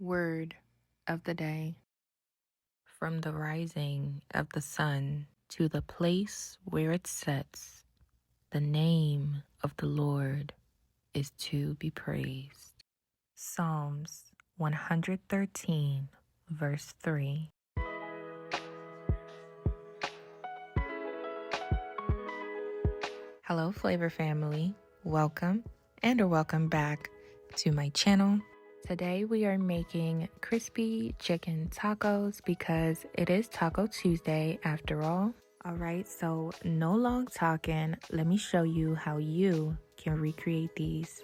Word of the day. From the rising of the sun to the place where it sets, the name of the Lord is to be praised. Psalms 113, verse 3. Hello, Flavor Family. Welcome or welcome back to my channel. Today we are making crispy chicken tacos because it is Taco Tuesday after all. Alright, so no long talking. Let me show you how you can recreate these.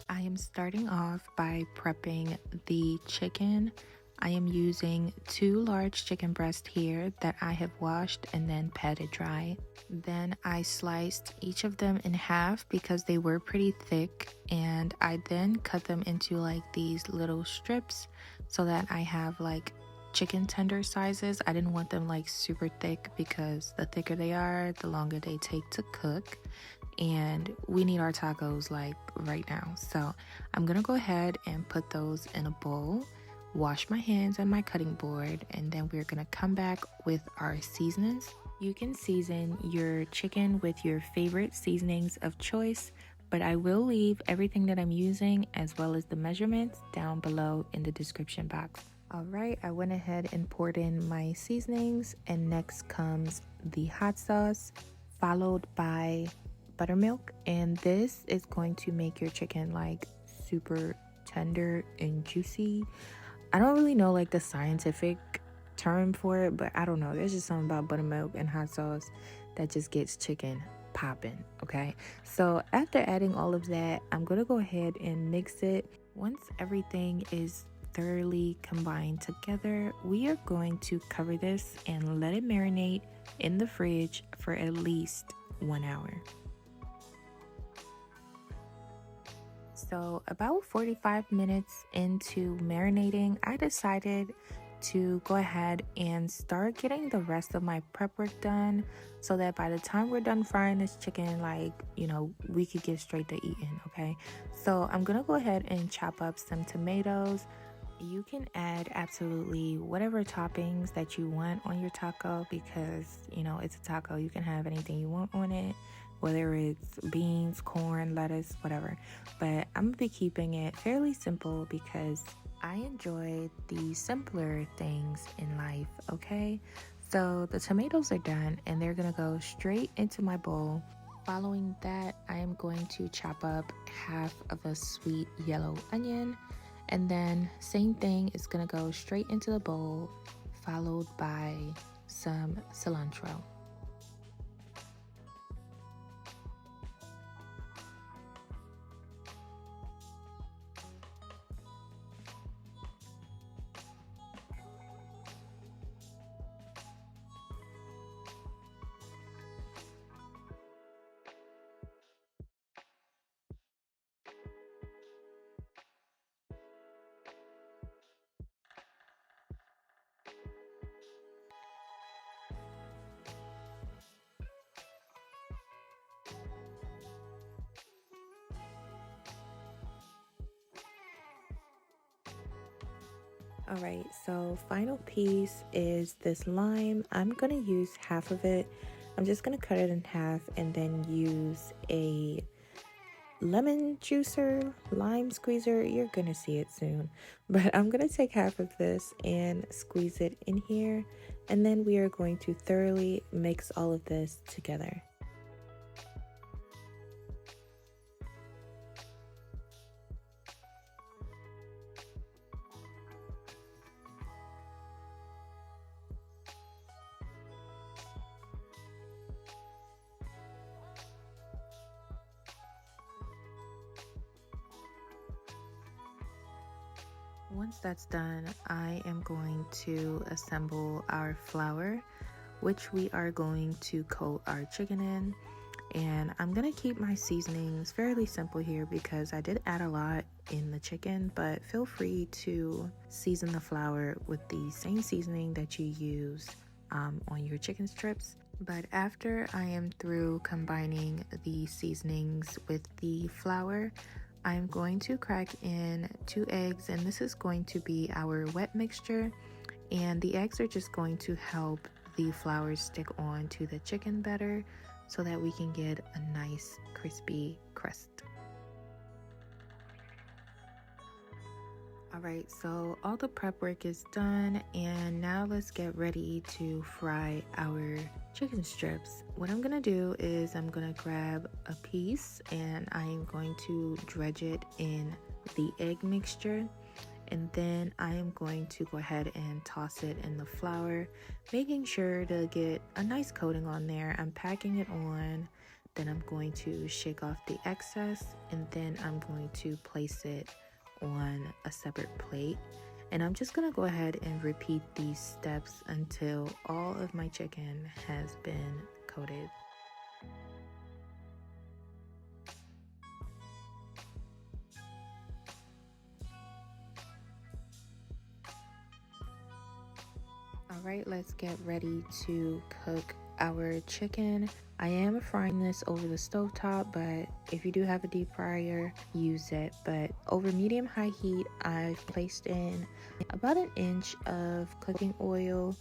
I am starting off by prepping the chicken. I am using 2 large chicken breasts here that I have washed and then patted dry. Then I sliced each of them in half because they were pretty thick, and I then cut them into like these little strips so that I have like chicken tender sizes. I didn't want them like super thick because the thicker they are, the longer they take to cook. And we need our tacos like right now. So I'm gonna go ahead and put those in a bowl, wash my hands on my cutting board, and then we're gonna come back with our seasonings. You can season your chicken with your favorite seasonings of choice, but I will leave everything that I'm using as well as the measurements down below in the description box. Alright, I went ahead and poured in my seasonings, and next comes the hot sauce, followed by buttermilk, and this is going to make your chicken like super tender and juicy. I don't really know like the scientific term for it, but I don't know, there's just something about buttermilk and hot sauce that just gets chicken popping. Okay, so after adding all of that, I'm gonna go ahead and mix it. Once everything is thoroughly combined together, we are going to cover this and let it marinate in the fridge for at least 1 hour. So about 45 minutes into marinating, I decided to go ahead and start getting the rest of my prep work done so that by the time we're done frying this chicken, like, we could get straight to eating. Okay, so I'm gonna go ahead and chop up some tomatoes. You can add absolutely whatever toppings that you want on your taco because it's a taco. You can have anything you want on it, whether it's beans, corn, lettuce, whatever. But I'm gonna be keeping it fairly simple because I enjoy the simpler things in life. Okay, so the tomatoes are done and they're gonna go straight into my bowl. Following that, I am going to chop up half of a sweet yellow onion, and then same thing is gonna go straight into the bowl, followed by some cilantro. Alright, so final piece is this lime. I'm gonna use half of it. I'm just gonna cut it in half and then use a lemon juicer, lime squeezer. You're gonna see it soon. But I'm gonna take half of this and squeeze it in here, and then we are going to thoroughly mix all of this together. Once that's done, I am going to assemble our flour, which we are going to coat our chicken in. And I'm gonna keep my seasonings fairly simple here because I did add a lot in the chicken, but feel free to season the flour with the same seasoning that you use on your chicken strips. But after I am through combining the seasonings with the flour, I'm going to crack in 2 eggs, and this is going to be our wet mixture, and the eggs are just going to help the flour stick on to the chicken better so that we can get a nice crispy crust. Alright, so all the prep work is done, and now let's get ready to fry our chicken strips. What I'm gonna do is I'm gonna grab a piece and I am going to dredge it in the egg mixture, and then I am going to go ahead and toss it in the flour, making sure to get a nice coating on there. I'm packing it on, then I'm going to shake off the excess, and then I'm going to place it on a separate plate. And I'm just gonna go ahead and repeat these steps until all of my chicken has been coated. Alright, let's get ready to cook our chicken. I am frying this over the stovetop, but if you do have a deep fryer, use it. But over medium-high heat, I've placed in about 1 inch of cooking oil.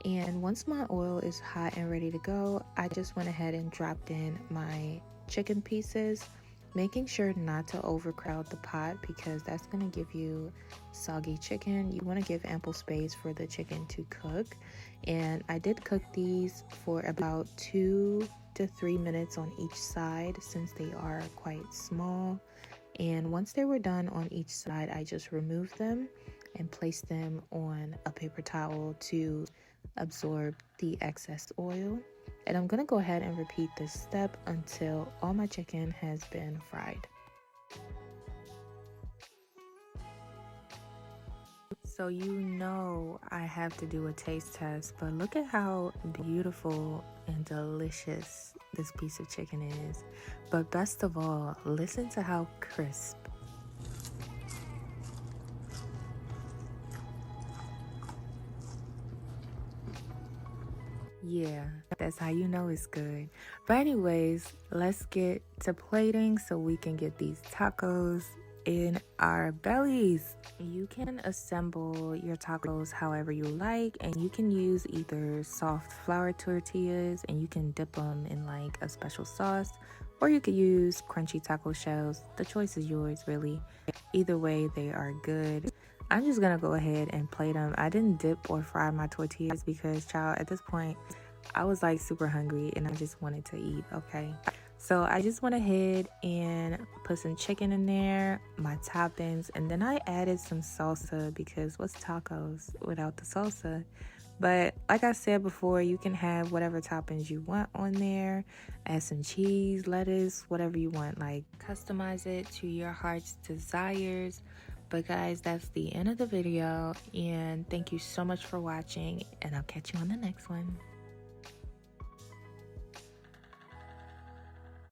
And once my oil is hot and ready to go, I just went ahead and dropped in my chicken pieces, making sure not to overcrowd the pot because that's going to give you soggy chicken. You want to give ample space for the chicken to cook. And I did cook these for about 2 to 3 minutes on each side since they are quite small. And once they were done on each side, I just removed them and placed them on a paper towel to absorb the excess oil. And I'm gonna go ahead and repeat this step until all my chicken has been fried. So you know I have to do a taste test, but look at how beautiful and delicious this piece of chicken is. But best of all, listen to how crisp. Yeah, that's how you know it's good. But anyways, let's get to plating so we can get these tacos in our bellies. You can assemble your tacos however you like, and you can use either soft flour tortillas and you can dip them in like a special sauce, or you could use crunchy taco shells. The choice is yours, really. Either way, they are good. I'm just gonna go ahead and plate them. I didn't dip or fry my tortillas because, child, at this point I was like super hungry and I just wanted to eat. Okay, so I just went ahead and put some chicken in there, my toppings, and then I added some salsa because what's tacos without the salsa? But like I said before, you can have whatever toppings you want on there. Add some cheese, lettuce, whatever you want. Like, customize it to your heart's desires. But guys, that's the end of the video. And thank you so much for watching. And I'll catch you on the next one.